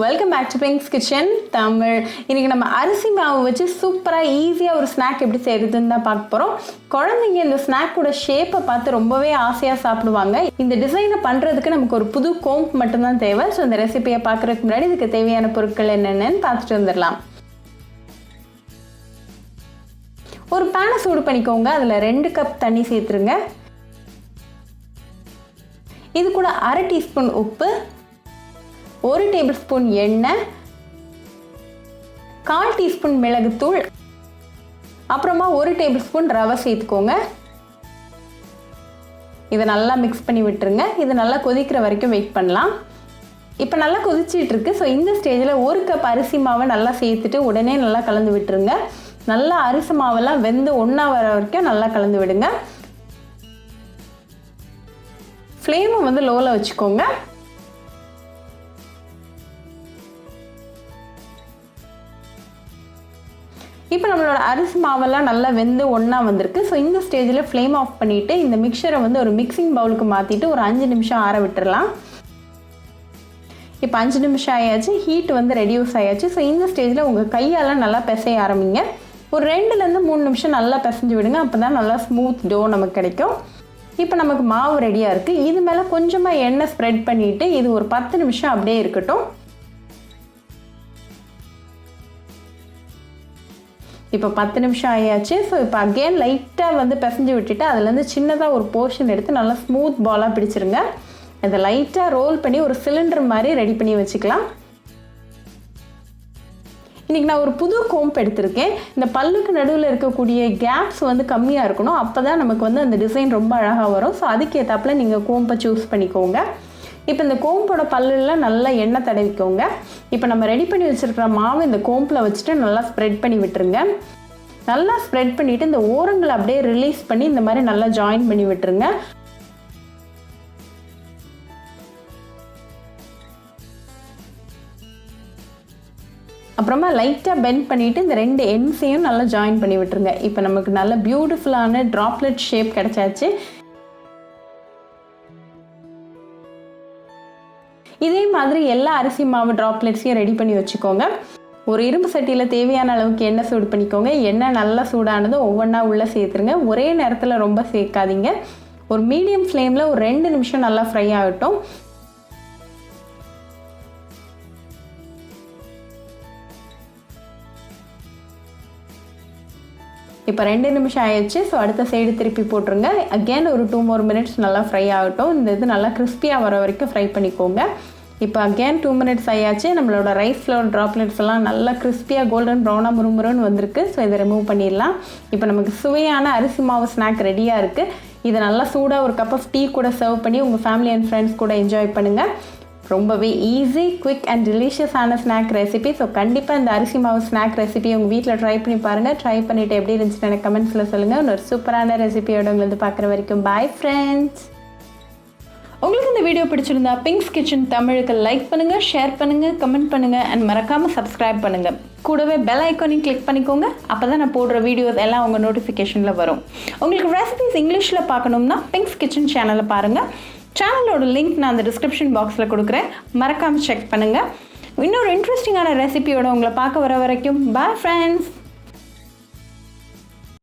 Welcome back to Pinks kitchen Tamil. இன்றைக்கி நம்ம அரிசி மாவு வச்சு சூப்பராக ஈஸியாக ஒரு ஸ்நாக் எப்படி செய்கிறதுன்னு தான் பார்க்க போகிறோம். குழந்தைங்க இந்த ஸ்நாக்கோட ஷேப்பை பார்த்து ரொம்பவே ஆசையாக சாப்பிடுவாங்க. இந்த டிசைனை பண்ணுறதுக்கு நமக்கு ஒரு புது கோம்ப் மட்டும்தான் தேவை. ஸோ இந்த ரெசிபியை பார்க்குறதுக்கு முன்னாடி இதுக்கு தேவையான பொருட்கள் என்னென்னு பார்த்துட்டு வந்துடலாம். ஒரு பேனை சூடு பண்ணிக்கோங்க. அதில் 2 கப் தண்ணி சேர்த்துருங்க. இது கூட 1/2 டீஸ்பூன் உப்பு, 1 டேபிள் ஸ்பூன் எண்ணெய், 1/4 டீஸ்பூன் மிளகுத்தூள், அப்புறமா 1 டேபிள் ஸ்பூன் ரவை சேர்த்துக்கோங்க. இதை நல்லா மிக்ஸ் பண்ணி விட்டுருங்க. இது நல்லா கொதிக்கிற வரைக்கும் வெயிட் பண்ணலாம். இப்போ நல்லா கொதிச்சிட்டு இருக்கு. ஸோ இந்த ஸ்டேஜில் 1 கப் அரிசி மாவை நல்லா சேர்த்துட்டு உடனே நல்லா கலந்து விட்டுருங்க. நல்லா அரிசி மாவெல்லாம் வெந்து ஒன்றா வர வரைக்கும் நல்லா கலந்து விடுங்க. ஃப்ளேமை வந்து லோவில் வச்சுக்கோங்க. இப்போ நம்மளோட அரிசி மாவெல்லாம் நல்லா வெந்து ஒன்றா வந்திருக்கு. ஸோ இந்த ஸ்டேஜில் ஃப்ளேம் ஆஃப் பண்ணிவிட்டு இந்த மிக்சரை வந்து ஒரு மிக்சிங் பவுலுக்கு மாற்றிட்டு ஒரு 5 நிமிஷம் ஆற விட்டுடலாம். இப்போ 5 நிமிஷம் ஆயாச்சு. ஹீட் வந்து ரெடியூஸ் ஆயாச்சு. ஸோ இந்த ஸ்டேஜில் உங்கள் கையால் நல்லா பிசைய ஆரம்பிங்க. ஒரு 2லேருந்து 3 நிமிஷம் நல்லா பிசைஞ்சு விடுங்க. அப்போ தான் நல்லா ஸ்மூத் டோ நமக்கு கிடைக்கும். இப்போ நமக்கு மாவு ரெடியாக இருக்குது. இது மேலே கொஞ்சமாக எண்ணெய் ஸ்ப்ரெட் பண்ணிவிட்டு இது ஒரு 10 நிமிஷம் அப்படியே இருக்கட்டும். இப்போ 10 நிமிஷம் ஆயாச்சு. ஸோ இப்போ அகெயின் லைட்டாக வந்து பிசைஞ்சு விட்டுட்டு அதுலேருந்து சின்னதாக ஒரு போர்ஷன் எடுத்து நல்லா ஸ்மூத் பாலாக பிடிச்சிருங்க. அதை லைட்டாக ரோல் பண்ணி ஒரு சிலிண்டர் மாதிரி ரெடி பண்ணி வச்சுக்கலாம். இன்றைக்கி நான் ஒரு புது கோம்ப் எடுத்திருக்கேன். இந்த பல்லுக்கு நடுவில் இருக்கக்கூடிய கேப்ஸ் வந்து கம்மியாக இருக்கணும். அப்போ தான் நமக்கு வந்து அந்த டிசைன் ரொம்ப அழகாக வரும். ஸோ அதுக்கேற்றாப்பில் நீங்கள் கோம்பை சூஸ் பண்ணிக்கோங்க. இப்போ இந்த கோம்போட பல்லுலாம் நல்லா எண்ணெய் தடவிக்கோங்க. இப்போ நம்ம ரெடி பண்ணி வச்சுருக்கிற மாவு இந்த கோம்பில் வச்சுட்டு நல்லா ஸ்ப்ரெட் பண்ணி விட்டுருங்க. நல்லா ஸ்ப்ரெட் பண்ணிவிட்டு இந்த ஓரங்களை அப்படியே ரிலீஸ் பண்ணி இந்த மாதிரி நல்லா ஜாயின் பண்ணி விட்டுருங்க. அப்புறமா லைட்டாக பெண்ட் பண்ணிவிட்டு இந்த 2 எண்ட்ஸையும் நல்லா ஜாயின் பண்ணி விட்டுருங்க. இப்போ நமக்கு நல்ல பியூட்டிஃபுல்லான ட்ராப்லெட் ஷேப் கிடைச்சாச்சு. இதே மாதிரி எல்லா அரிசி மாவு ட்ராப்லெட்ஸையும் ரெடி பண்ணி வச்சுக்கோங்க. ஒரு இரும்பு சட்டியில் தேவையான அளவுக்கு எண்ணெய் சூடு பண்ணிக்கோங்க. எண்ணெய் நல்லா சூடானதும் ஒவ்வொன்றா உள்ளே சேர்த்துருங்க. ஒரே நேரத்தில் ரொம்ப சேர்க்காதீங்க. ஒரு மீடியம் ஃப்ளேமில் ஒரு 2 நிமிஷம் நல்லா ஃப்ரை ஆகட்டும். இப்போ 2 நிமிஷம் ஆயிடுச்சு. ஸோ அடுத்த சைடு திருப்பி போட்டுருங்க. அகெயின் ஒரு 2 more minutes நல்லா ஃப்ரை ஆகட்டும். இந்த இது நல்லா கிறிஸ்பியாக வர வரைக்கும் ஃப்ரை பண்ணிக்கோங்க. இப்போ அகெயின் 2 minutes ஆயாச்சு. நம்மளோட ரைஸ் ஃப்ளவர் ட்ராப்லெட்ஸ் எல்லாம் நல்லா கிறிஸ்பியாக கோல்டன் ப்ரௌனாக முறுமுறுன்னு வந்திருக்கு. ஸோ இதை ரிமூவ் பண்ணிடலாம். இப்போ நமக்கு சுவையான அரிசி மாவு ஸ்நாக் ரெடியாக இருக்குது. இதை நல்லா சூடாக ஒரு கப் ஆஃப் டீ கூட சர்வ் பண்ணி உங்கள் ஃபேமிலி அண்ட் ஃப்ரெண்ட்ஸ் கூட என்ஜாய் பண்ணுங்கள். ரொம்பவே ஈஸி, குவிக் அண்ட் டெலிஷியஸான ஸ்நாக் ரெசிபி. ஸோ கண்டிப்பாக இந்த அரிசி மாவு ஸ்நாக் ரெசிபி உங்கள் வீட்டில் ட்ரை பண்ணி பாருங்கள். ட்ரை பண்ணிவிட்டு எப்படி இருந்துச்சுன்னு எனக்கு கமெண்ட்ஸில் சொல்லுங்கள். இன்னொரு சூப்பரான ரெசிபியோட உங்களுக்கு பார்க்குற வரைக்கும் பாய் ஃப்ரெண்ட்ஸ். உங்களுக்கு இந்த வீடியோ பிடிச்சிருந்தா பிங்க்ஸ் கிச்சன் தமிழுக்கு லைக் பண்ணுங்கள், ஷேர் பண்ணுங்கள், கமெண்ட் பண்ணுங்கள் அண்ட் மறக்காமல் சப்ஸ்கிரைப் பண்ணுங்கள். கூடவே பெல் ஐக்கானையும் கிளிக் பண்ணிக்கோங்க. அப்போ தான் நான் போடுற வீடியோஸ் எல்லாம் உங்கள் நோட்டிஃபிகேஷனில் வரும். உங்களுக்கு ரெசிபிஸ் இங்கிலீஷில் பார்க்கணும்னா பிங்க்ஸ் கிச்சன் சேனலை பாருங்கள். சேனலோட லிங்க் நான் அந்த டிஸ்கிரிப்ஷன் பாக்ஸில் கொடுக்குறேன். மறக்காமல் செக் பண்ணுங்கள். இன்னொரு இன்ட்ரெஸ்டிங்கான ரெசிபியோட உங்களை பார்க்க வர வரைக்கும் பாய் ஃப்ரெண்ட்ஸ்.